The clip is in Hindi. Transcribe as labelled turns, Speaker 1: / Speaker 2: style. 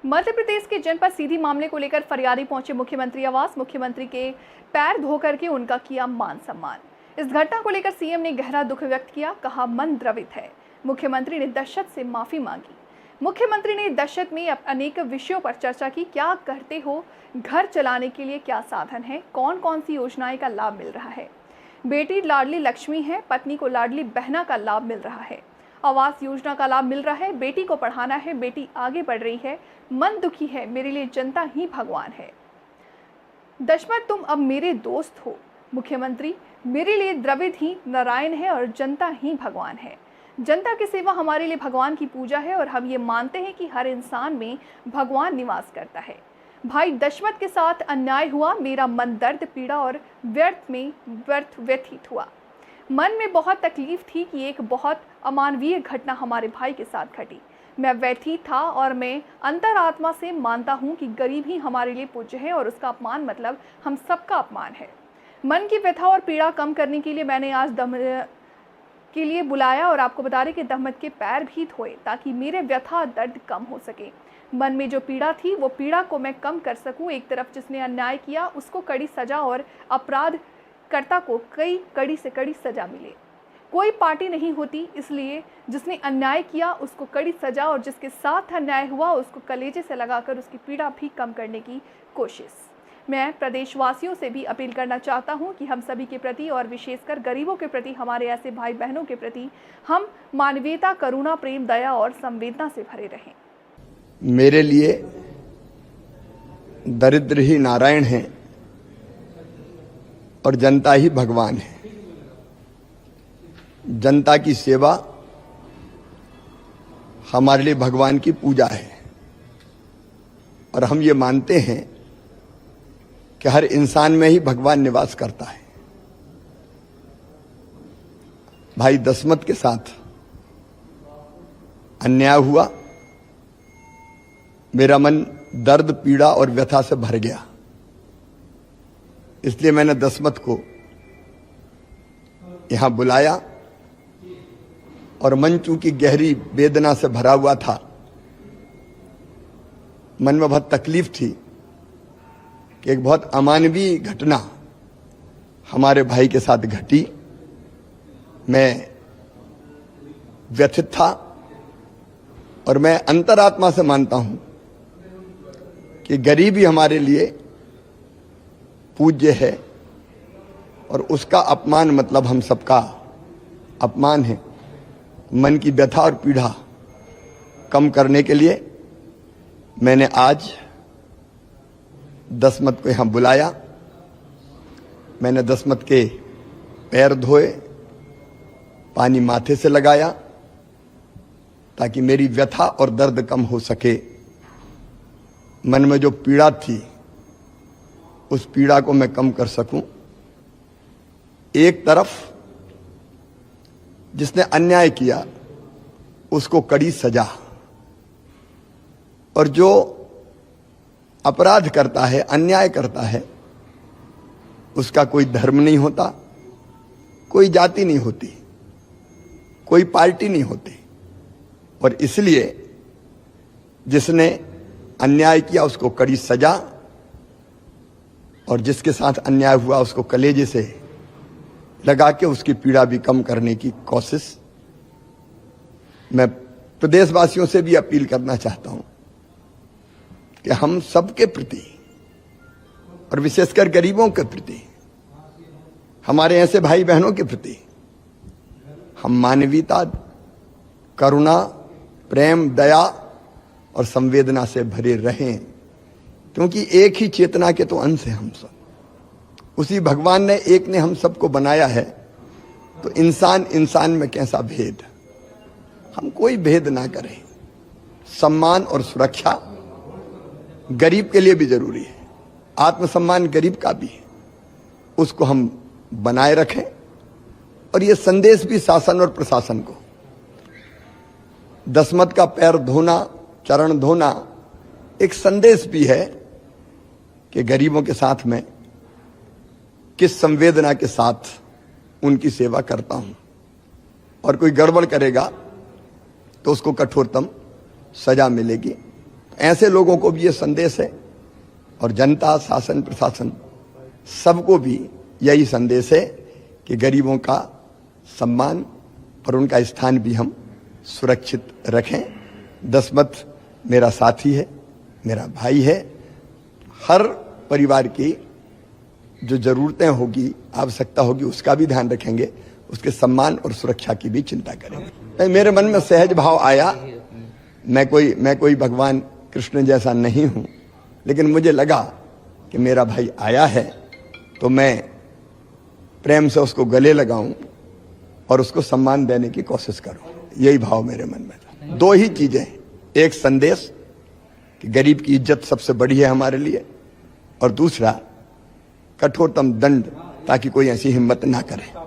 Speaker 1: मध्य प्रदेश के जनपद सीधी मामले को लेकर फरियादी पहुंचे मुख्यमंत्री आवास। मुख्यमंत्री के पैर धोकर के उनका किया मान सम्मान। इस घटना को लेकर सीएम ने गहरा दुख व्यक्त किया, कहा मन द्रवित है। मुख्यमंत्री ने दशरथ से माफी मांगी। मुख्यमंत्री ने दशरथ में अनेक विषयों पर चर्चा की। क्या करते हो, घर चलाने के लिए क्या साधन है, कौन कौन सी योजनाएं का लाभ मिल रहा है, बेटी लाडली लक्ष्मी है, पत्नी को लाडली बहना का लाभ मिल रहा है, आवास योजना का लाभ मिल रहा है, बेटी को पढ़ाना है, बेटी आगे बढ़ रही है, मन दुखी है, मेरे लिए जनता ही भगवान है। दशरथ तुम अब मेरे दोस्त हो। मुख्यमंत्री मेरे लिए द्रविड़ ही नारायण है और जनता ही भगवान है। जनता की सेवा हमारे लिए भगवान की पूजा है और हम ये मानते हैं कि हर इंसान में भगवान निवास करता है। भाई दशरथ के साथ अन्याय हुआ, मेरा मन दर्द, पीड़ा और व्यथित हुआ। मन में बहुत तकलीफ थी कि एक बहुत अमानवीय घटना हमारे भाई के साथ घटी। मैं व्यथित था और मैं अंतरात्मा से मानता हूं कि गरीब ही हमारे लिए पूज्य है और उसका अपमान मतलब हम सबका अपमान है। मन की व्यथा और पीड़ा कम करने के लिए मैंने आज दशरथ के लिए बुलाया और आपको बता दें कि दशरथ के पैर भी धोए ताकि मेरे व्यथा दर्द कम हो सके। मन में जो पीड़ा थी वो पीड़ा को मैं कम कर सकूं। एक तरफ जिसने अन्याय किया उसको कड़ी सजा और अपराधकर्ता को कड़ी से कड़ी सजा मिले। कोई पार्टी नहीं होती, इसलिए जिसने अन्याय किया उसको कड़ी सजा और जिसके साथ अन्याय हुआ उसको कलेजे से लगाकर उसकी पीड़ा भी कम करने की कोशिश। मैं प्रदेशवासियों से भी अपील करना चाहता हूं कि हम सभी के प्रति और विशेषकर गरीबों के प्रति, हमारे ऐसे भाई बहनों के प्रति हम मानवीयता, करुणा, प्रेम, दया और संवेदना से भरे रहें।
Speaker 2: मेरे लिए दरिद्र ही नारायण है और जनता ही भगवान है। जनता की सेवा हमारे लिए भगवान की पूजा है और हम ये मानते हैं कि हर इंसान में ही भगवान निवास करता है। भाई दशरथ के साथ अन्याय हुआ, मेरा मन दर्द, पीड़ा और व्यथा से भर गया। इसलिए मैंने दशरथ को यहां बुलाया और मन चूंकि गहरी वेदना से भरा हुआ था, मन में बहुत तकलीफ थी कि एक बहुत अमानवीय घटना हमारे भाई के साथ घटी। मैं व्यथित था और मैं अंतरात्मा से मानता हूं कि गरीबी हमारे लिए पूज्य है और उसका अपमान मतलब हम सबका अपमान है। मन की व्यथा और पीड़ा कम करने के लिए मैंने आज दशरथ को यहां बुलाया। मैंने दशरथ के पैर धोए, पानी माथे से लगाया ताकि मेरी व्यथा और दर्द कम हो सके। मन में जो पीड़ा थी उस पीड़ा को मैं कम कर सकूं। एक तरफ जिसने अन्याय किया उसको कड़ी सजा और जो अपराध करता है, अन्याय करता है, उसका कोई धर्म नहीं होता, कोई जाति नहीं होती, कोई पार्टी नहीं होती और इसलिए जिसने अन्याय किया उसको कड़ी सजा और जिसके साथ अन्याय हुआ उसको कलेजे से लगा के उसकी पीड़ा भी कम करने की कोशिश। मैं प्रदेशवासियों से भी अपील करना चाहता हूं कि हम सबके प्रति और विशेषकर गरीबों के प्रति, हमारे ऐसे भाई बहनों के प्रति हम मानवीयता, करुणा, प्रेम, दया और संवेदना से भरे रहें, क्योंकि एक ही चेतना के तो अंश है हम सब। उसी भगवान ने एक ने हम सबको बनाया है, तो इंसान में कैसा भेद। हम कोई भेद ना करें। सम्मान और सुरक्षा गरीब के लिए भी जरूरी है, आत्मसम्मान गरीब का भी है, उसको हम बनाए रखें। और ये संदेश भी शासन और प्रशासन को, दशरथ का पैर धोना, चरण धोना एक संदेश भी है कि गरीबों के साथ में किस संवेदना के साथ उनकी सेवा करता हूं और कोई गड़बड़ करेगा तो उसको कठोरतम सजा मिलेगी। ऐसे लोगों को भी ये संदेश है और जनता, शासन, प्रशासन सबको भी यही संदेश है कि गरीबों का सम्मान और उनका स्थान भी हम सुरक्षित रखें। दसमत मेरा साथी है, मेरा भाई है। हर परिवार की जो जरूरतें होगी, आवश्यकता होगी, उसका भी ध्यान रखेंगे, उसके सम्मान और सुरक्षा की भी चिंता करेंगे। मेरे मन में सहज भाव आया। मैं कोई भगवान कृष्ण जैसा नहीं हूं, लेकिन मुझे लगा कि मेरा भाई आया है तो मैं प्रेम से उसको गले लगाऊं और उसको सम्मान देने की कोशिश करूं। यही भाव मेरे मन में था। दो ही चीजें, एक संदेश कि गरीब की इज्जत सबसे बड़ी है हमारे लिए, और दूसरा कठोरतम दंड ताकि कोई ऐसी हिम्मत ना करे।